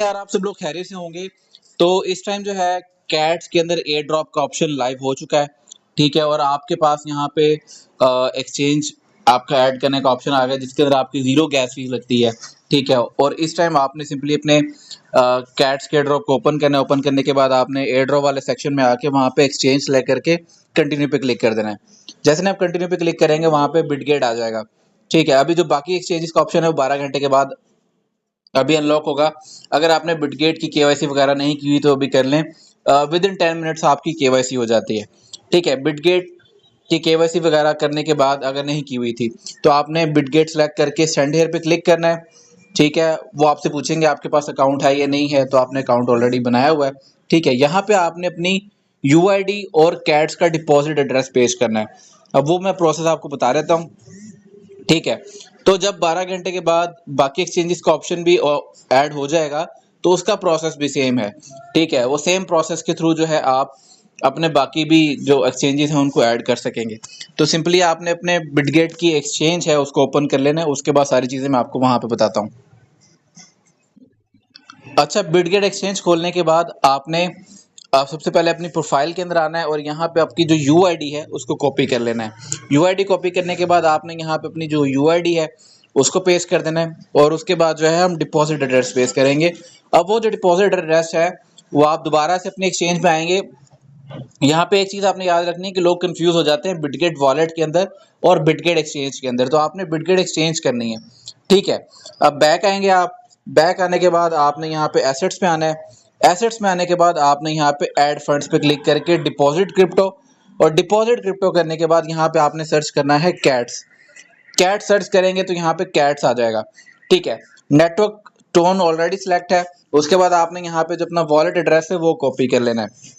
यार आप सब लोग खैरियत से होंगे। तो इस टाइम जो है कैट्स के अंदर एयर ड्रॉप का ऑप्शन लाइव हो चुका है। ठीक है, और आपके पास यहाँ पे एक्सचेंज आपका ऐड करने का ऑप्शन आ गया जिसके अंदर आपकी जीरो गैस फीस लगती है। ठीक है, और इस टाइम आपने सिंपली अपने कैट्स के एयर ड्रॉप को ओपन करना है। ओपन करने के बाद आपने एयर ड्रॉप वाले सेक्शन में आके वहाँ पे एक्सचेंज सेलेक्ट करके कंटिन्यू पे क्लिक कर देना है। जैसे ना आप कंटिन्यू पे क्लिक करेंगे वहाँ पे बिटगेट आ जाएगा। ठीक है, अभी जो बाकी एक्सचेंजेस का ऑप्शन है वो 12 घंटे के बाद अभी अनलॉक होगा। अगर आपने बिटगेट की केवाईसी वगैरह नहीं की हुई तो अभी कर लें। विद इन 10 मिनट्स आपकी केवाईसी हो जाती है। ठीक है, बिटगेट की केवाईसी वगैरह करने के बाद अगर नहीं की हुई थी तो आपने बिटगेट सेलेक्ट करके सेंड हेयर पे क्लिक करना है। ठीक है, वो आपसे पूछेंगे आपके पास अकाउंट है या नहीं है, तो आपने अकाउंट ऑलरेडी बनाया हुआ है। ठीक है, यहाँ पे आपने अपनी यूआईडी और कैट्स का डिपॉजिट एड्रेस पेश करना है। अब वो मैं प्रोसेस आपको बता देता हूँ। ठीक है, तो जब 12 घंटे के बाद बाकी एक्सचेंजेस का ऑप्शन भी ऐड हो जाएगा तो उसका प्रोसेस भी सेम है। ठीक है, वो सेम प्रोसेस के थ्रू जो है आप अपने बाकी भी जो एक्सचेंजेस हैं उनको ऐड कर सकेंगे। तो सिंपली आपने अपने बिटगेट की एक्सचेंज है उसको ओपन कर लेना है। उसके बाद सारी चीज़ें मैं आपको वहाँ पे बताता हूँ। अच्छा, बिटगेट एक्सचेंज खोलने के बाद आपने आप सबसे पहले अपनी प्रोफाइल के अंदर आना है और यहाँ पे आपकी जो यूआईडी है उसको कॉपी कर लेना है। यूआईडी कॉपी करने के बाद आपने यहाँ पे अपनी जो यूआईडी है उसको पेस्ट कर देना है और उसके बाद जो है हम डिपॉजिट एड्रेस पेस्ट करेंगे। अब वो जो डिपॉजिट एड्रेस है वो आप दोबारा से अपने एक्सचेंज पे आएंगे। यहाँ पे एक चीज़ आपने याद रखनी है कि लोग कंफ्यूज हो जाते हैं बिटगेट वॉलेट के अंदर और बिटगेट एक्सचेंज के अंदर, तो आपने बिटगेट एक्सचेंज करनी है। ठीक है, अब बैक आएंगे आप। बैक आने के बाद आपने यहाँ पे एसेट्स पे आना है। एसेट्स में आने के बाद आपने यहाँ पे ऐड फंड्स पे क्लिक करके डिपॉजिट क्रिप्टो, और डिपॉजिट क्रिप्टो करने के बाद यहाँ पे आपने सर्च करना है कैट्स। कैट सर्च करेंगे तो यहाँ पे कैट्स आ जाएगा। ठीक है, नेटवर्क टोन ऑलरेडी सिलेक्ट है। उसके बाद आपने यहाँ पे जो अपना वॉलेट एड्रेस है वो कॉपी कर लेना है।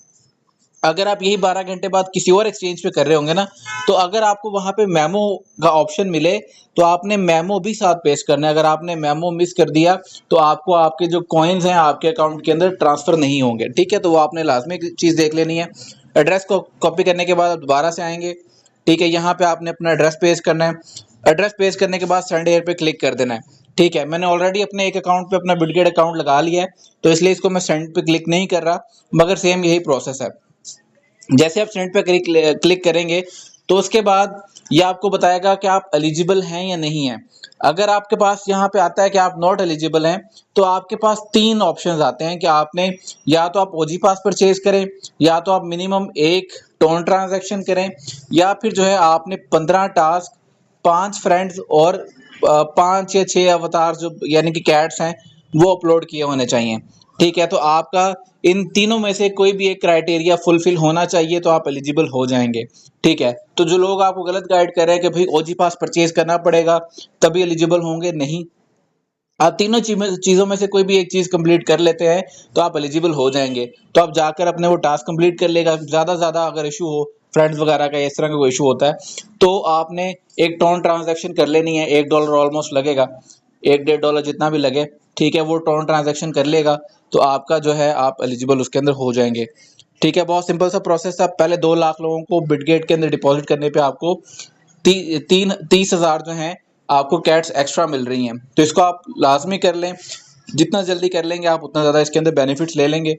अगर आप यही 12 घंटे बाद किसी और एक्सचेंज पे कर रहे होंगे ना, तो अगर आपको वहां पे मेमो का ऑप्शन मिले तो आपने मेमो भी साथ पेश करना है। अगर आपने मेमो मिस कर दिया तो आपको आपके जो कॉइन्स हैं आपके अकाउंट के अंदर ट्रांसफर नहीं होंगे। ठीक है, तो वो आपने लाजमी चीज़ देख लेनी है। एड्रेस को कॉपी करने के बाद आप दोबारा से आएंगे। ठीक है, यहाँ पे आपने अपना एड्रेस पेश करना है। एड्रेस पेश करने के बाद सेंड हेयर पे क्लिक कर देना है। ठीक है, मैंने ऑलरेडी अपने एक अकाउंट पे अपना बिटगेट अकाउंट लगा लिया है तो इसलिए इसको मैं सेंड पे क्लिक नहीं कर रहा, मगर सेम यही प्रोसेस है। जैसे आप सेंड पे क्लिक करेंगे तो उसके बाद ये आपको बताएगा कि आप एलिजिबल हैं या नहीं हैं। अगर आपके पास यहाँ पे आता है कि आप नॉट एलिजिबल हैं तो आपके पास 3 ऑप्शंस आते हैं कि आपने या तो आप ओजी पास परचेज करें, या तो आप मिनिमम एक टोन ट्रांजैक्शन करें, या फिर जो है आपने 15 टास्क 5 फ्रेंड्स और 5 या 6 अवतार जो यानी कि कैट्स हैं वो अपलोड किए होने चाहिए। ठीक है, तो आपका इन तीनों में से कोई भी एक क्राइटेरिया फुलफिल होना चाहिए तो आप एलिजिबल हो जाएंगे। ठीक है, तो जो लोग आपको गलत गाइड कर रहे हैं कि भाई ओजी पास परचेज करना पड़ेगा तभी एलिजिबल होंगे, नहीं, आप तीनों चीज़ों में से कोई भी एक चीज़ कंप्लीट कर लेते हैं तो आप एलिजिबल हो जाएंगे। तो आप जाकर अपने वो टास्क कंप्लीट कर लेगा। ज़्यादा ज़्यादा अगर इशू हो फ्रेंड्स वगैरह का, इस तरह का कोई इशू होता है तो आपने एक टोन ट्रांजैक्शन कर लेनी है। $1 ऑलमोस्ट लगेगा, $1-1.5 जितना भी लगे। ठीक है, वो टोन ट्रांजैक्शन कर लेगा तो आपका जो है आप एलिजिबल उसके अंदर हो जाएंगे। ठीक है, बहुत सिंपल सा प्रोसेस था। पहले 2 लाख लोगों को बिटगेट के अंदर डिपॉजिट करने पे आपको 30,000 जो हैं आपको कैट्स एक्स्ट्रा मिल रही हैं। तो इसको आप लाजमी कर लें। जितना जल्दी कर लेंगे आप उतना ज़्यादा इसके अंदर बेनिफिट्स ले लेंगे।